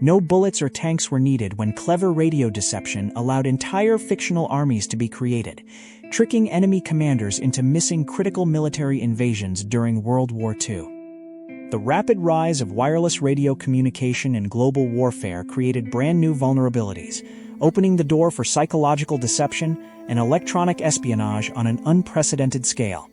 No bullets or tanks were needed when clever radio deception allowed entire fictional armies to be created, tricking enemy commanders into missing critical military invasions during World War II. The rapid rise of wireless radio communication in global warfare created brand new vulnerabilities, opening the door for psychological deception and electronic espionage on an unprecedented scale.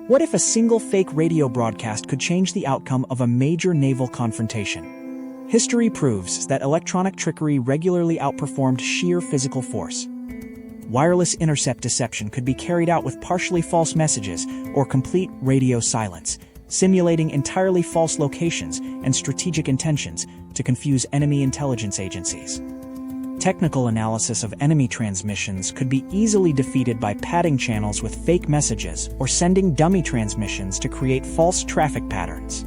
What if a single fake radio broadcast could change the outcome of a major naval confrontation? History proves that electronic trickery regularly outperformed sheer physical force. Wireless intercept deception could be carried out with partially false messages or complete radio silence, simulating entirely false locations and strategic intentions to confuse enemy intelligence agencies. Technical analysis of enemy transmissions could be easily defeated by padding channels with fake messages or sending dummy transmissions to create false traffic patterns.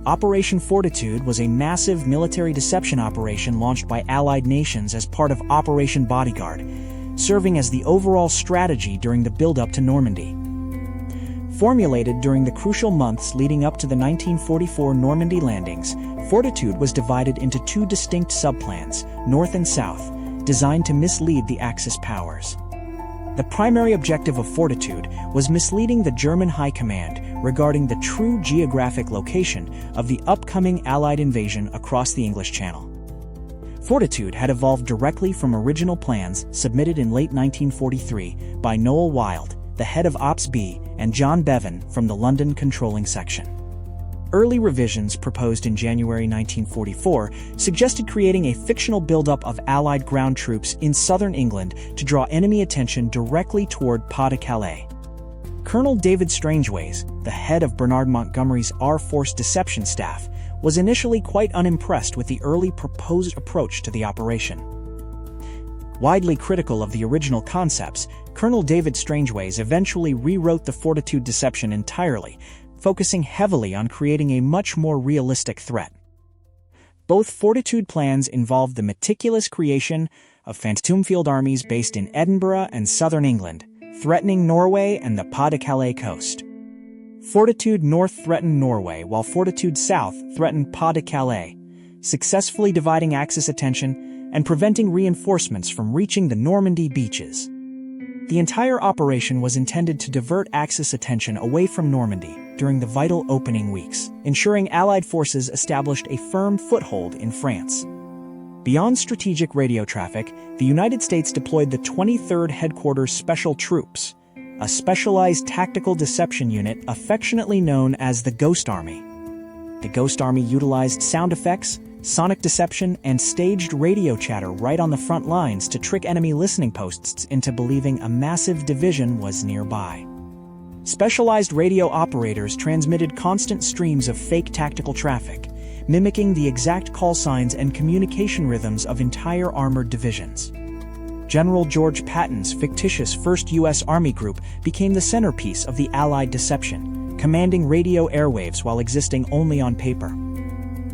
Operation Fortitude was a massive military deception operation launched by Allied nations as part of Operation Bodyguard, serving as the overall strategy during the build-up to Normandy. Formulated during the crucial months leading up to the 1944 Normandy landings, Fortitude was divided into two distinct subplans, North and South, designed to mislead the Axis powers. The primary objective of Fortitude was misleading the German High Command regarding the true geographic location of the upcoming Allied invasion across the English Channel. Fortitude had evolved directly from original plans submitted in late 1943 by Noel Wild, the head of Ops B, and John Bevan from the London Controlling Section. Early revisions proposed in January 1944 suggested creating a fictional buildup of Allied ground troops in southern England to draw enemy attention directly toward Pas-de-Calais. Colonel David Strangeways, the head of Bernard Montgomery's Air Force deception staff, was initially quite unimpressed with the early proposed approach to the operation. Widely critical of the original concepts, Colonel David Strangeways eventually rewrote the Fortitude deception entirely, focusing heavily on creating a much more realistic threat. Both Fortitude plans involved the meticulous creation of phantom field armies based in Edinburgh and southern England, threatening Norway and the Pas-de-Calais coast. Fortitude North threatened Norway, while Fortitude South threatened Pas-de-Calais, successfully dividing Axis attention and preventing reinforcements from reaching the Normandy beaches. The entire operation was intended to divert Axis attention away from Normandy during the vital opening weeks, ensuring Allied forces established a firm foothold in France. Beyond strategic radio traffic, the United States deployed the 23rd Headquarters Special Troops, a specialized tactical deception unit affectionately known as the Ghost Army. The Ghost Army utilized sound effects, sonic deception, and staged radio chatter right on the front lines to trick enemy listening posts into believing a massive division was nearby. Specialized radio operators transmitted constant streams of fake tactical traffic, mimicking the exact call signs and communication rhythms of entire armored divisions. General George Patton's fictitious 1st U.S. Army Group became the centerpiece of the Allied deception, commanding radio airwaves while existing only on paper.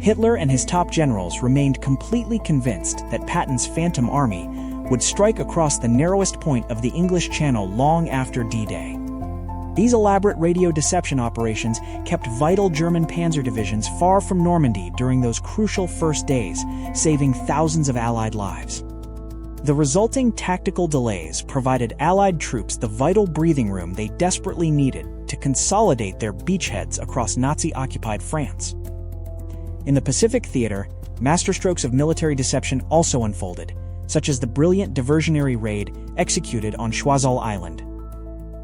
Hitler and his top generals remained completely convinced that Patton's Phantom Army would strike across the narrowest point of the English Channel long after D-Day. These elaborate radio deception operations kept vital German panzer divisions far from Normandy during those crucial first days, saving thousands of Allied lives. The resulting tactical delays provided Allied troops the vital breathing room they desperately needed to consolidate their beachheads across Nazi-occupied France. In the Pacific theater, masterstrokes of military deception also unfolded, such as the brilliant diversionary raid executed on Choiseul Island.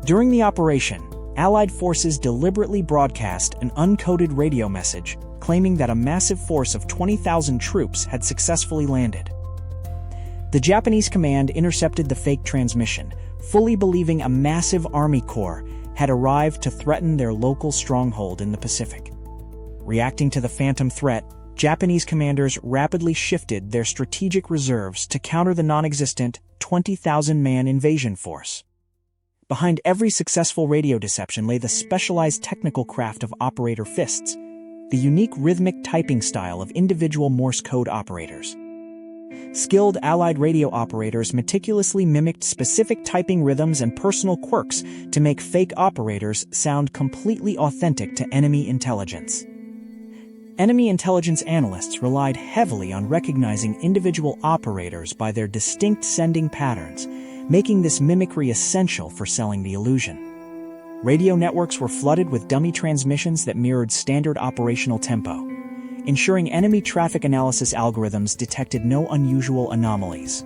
During the operation, Allied forces deliberately broadcast an uncoded radio message claiming that a massive force of 20,000 troops had successfully landed. The Japanese command intercepted the fake transmission, fully believing a massive army corps had arrived to threaten their local stronghold in the Pacific. Reacting to the phantom threat, Japanese commanders rapidly shifted their strategic reserves to counter the non-existent 20,000-man invasion force. Behind every successful radio deception lay the specialized technical craft of operator fists, the unique rhythmic typing style of individual Morse code operators. Skilled Allied radio operators meticulously mimicked specific typing rhythms and personal quirks to make fake operators sound completely authentic to enemy intelligence. Enemy intelligence analysts relied heavily on recognizing individual operators by their distinct sending patterns, making this mimicry essential for selling the illusion. Radio networks were flooded with dummy transmissions that mirrored standard operational tempo, ensuring enemy traffic analysis algorithms detected no unusual anomalies.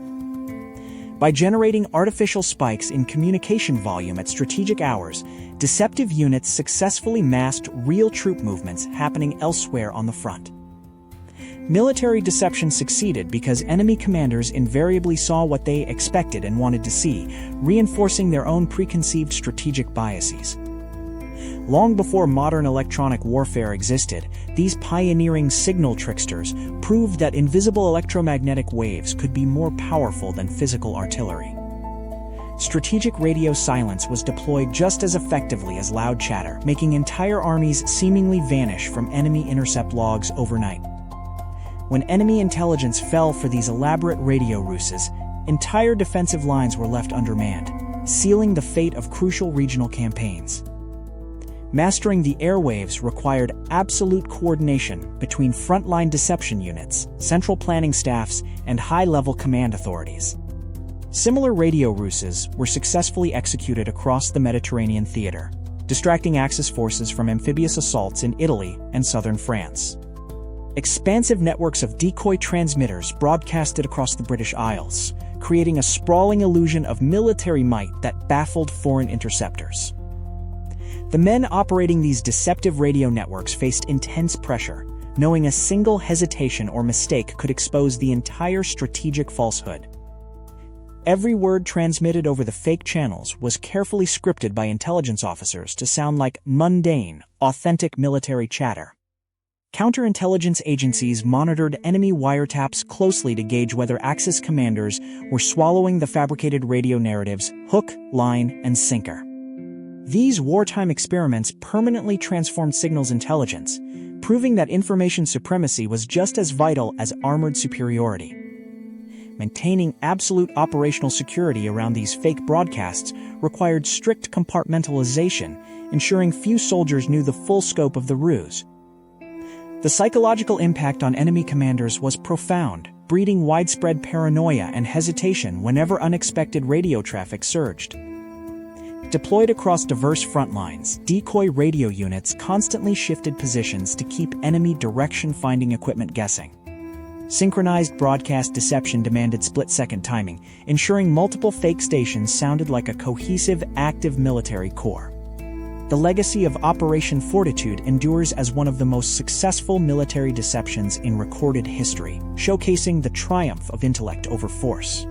By generating artificial spikes in communication volume at strategic hours, deceptive units successfully masked real troop movements happening elsewhere on the front. Military deception succeeded because enemy commanders invariably saw what they expected and wanted to see, reinforcing their own preconceived strategic biases. Long before modern electronic warfare existed, these pioneering signal tricksters proved that invisible electromagnetic waves could be more powerful than physical artillery. Strategic radio silence was deployed just as effectively as loud chatter, making entire armies seemingly vanish from enemy intercept logs overnight. When enemy intelligence fell for these elaborate radio ruses, entire defensive lines were left undermanned, sealing the fate of crucial regional campaigns. Mastering the airwaves required absolute coordination between frontline deception units, central planning staffs, and high-level command authorities. Similar radio ruses were successfully executed across the Mediterranean theater, distracting Axis forces from amphibious assaults in Italy and southern France. Expansive networks of decoy transmitters broadcasted across the British Isles, creating a sprawling illusion of military might that baffled foreign interceptors. The men operating these deceptive radio networks faced intense pressure, knowing a single hesitation or mistake could expose the entire strategic falsehood. Every word transmitted over the fake channels was carefully scripted by intelligence officers to sound like mundane, authentic military chatter. Counterintelligence agencies monitored enemy wiretaps closely to gauge whether Axis commanders were swallowing the fabricated radio narratives hook, line, and sinker. These wartime experiments permanently transformed signals intelligence, proving that information supremacy was just as vital as armored superiority. Maintaining absolute operational security around these fake broadcasts required strict compartmentalization, ensuring few soldiers knew the full scope of the ruse. The psychological impact on enemy commanders was profound, breeding widespread paranoia and hesitation whenever unexpected radio traffic surged. Deployed across diverse front lines, decoy radio units constantly shifted positions to keep enemy direction-finding equipment guessing. Synchronized broadcast deception demanded split-second timing, ensuring multiple fake stations sounded like a cohesive, active military corps. The legacy of Operation Fortitude endures as one of the most successful military deceptions in recorded history, showcasing the triumph of intellect over force.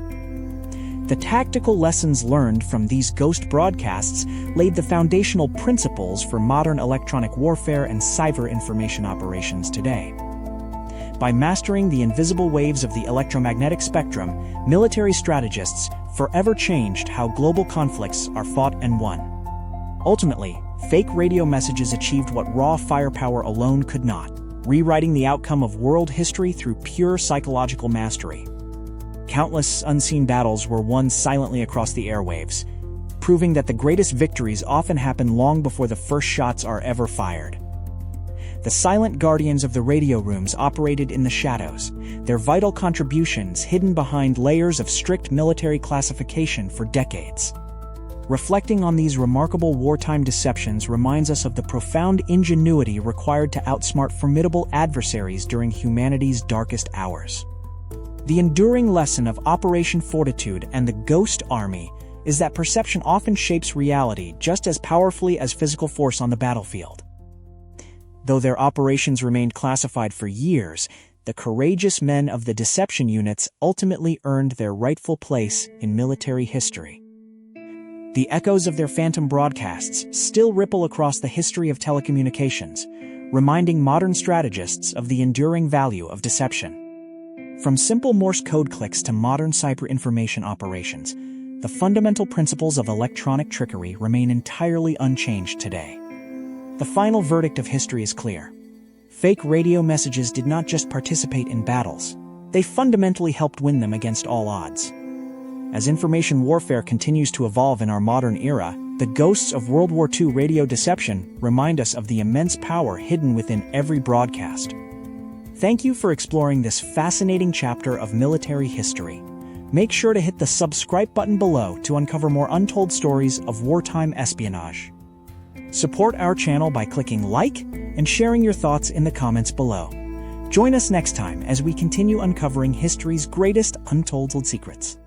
The tactical lessons learned from these ghost broadcasts laid the foundational principles for modern electronic warfare and cyber information operations today. By mastering the invisible waves of the electromagnetic spectrum, military strategists forever changed how global conflicts are fought and won. Ultimately, fake radio messages achieved what raw firepower alone could not, rewriting the outcome of world history through pure psychological mastery. Countless unseen battles were won silently across the airwaves, proving that the greatest victories often happen long before the first shots are ever fired. The silent guardians of the radio rooms operated in the shadows, their vital contributions hidden behind layers of strict military classification for decades. Reflecting on these remarkable wartime deceptions reminds us of the profound ingenuity required to outsmart formidable adversaries during humanity's darkest hours. The enduring lesson of Operation Fortitude and the Ghost Army is that perception often shapes reality just as powerfully as physical force on the battlefield. Though their operations remained classified for years, the courageous men of the deception units ultimately earned their rightful place in military history. The echoes of their phantom broadcasts still ripple across the history of telecommunications, reminding modern strategists of the enduring value of deception. From simple Morse code clicks to modern cyber information operations, the fundamental principles of electronic trickery remain entirely unchanged today. The final verdict of history is clear. Fake radio messages did not just participate in battles, they fundamentally helped win them against all odds. As information warfare continues to evolve in our modern era, the ghosts of World War II radio deception remind us of the immense power hidden within every broadcast, Thank you for exploring this fascinating chapter of military history. Make sure to hit the subscribe button below to uncover more untold stories of wartime espionage. Support our channel by clicking like and sharing your thoughts in the comments below. Join us next time as we continue uncovering history's greatest untold secrets.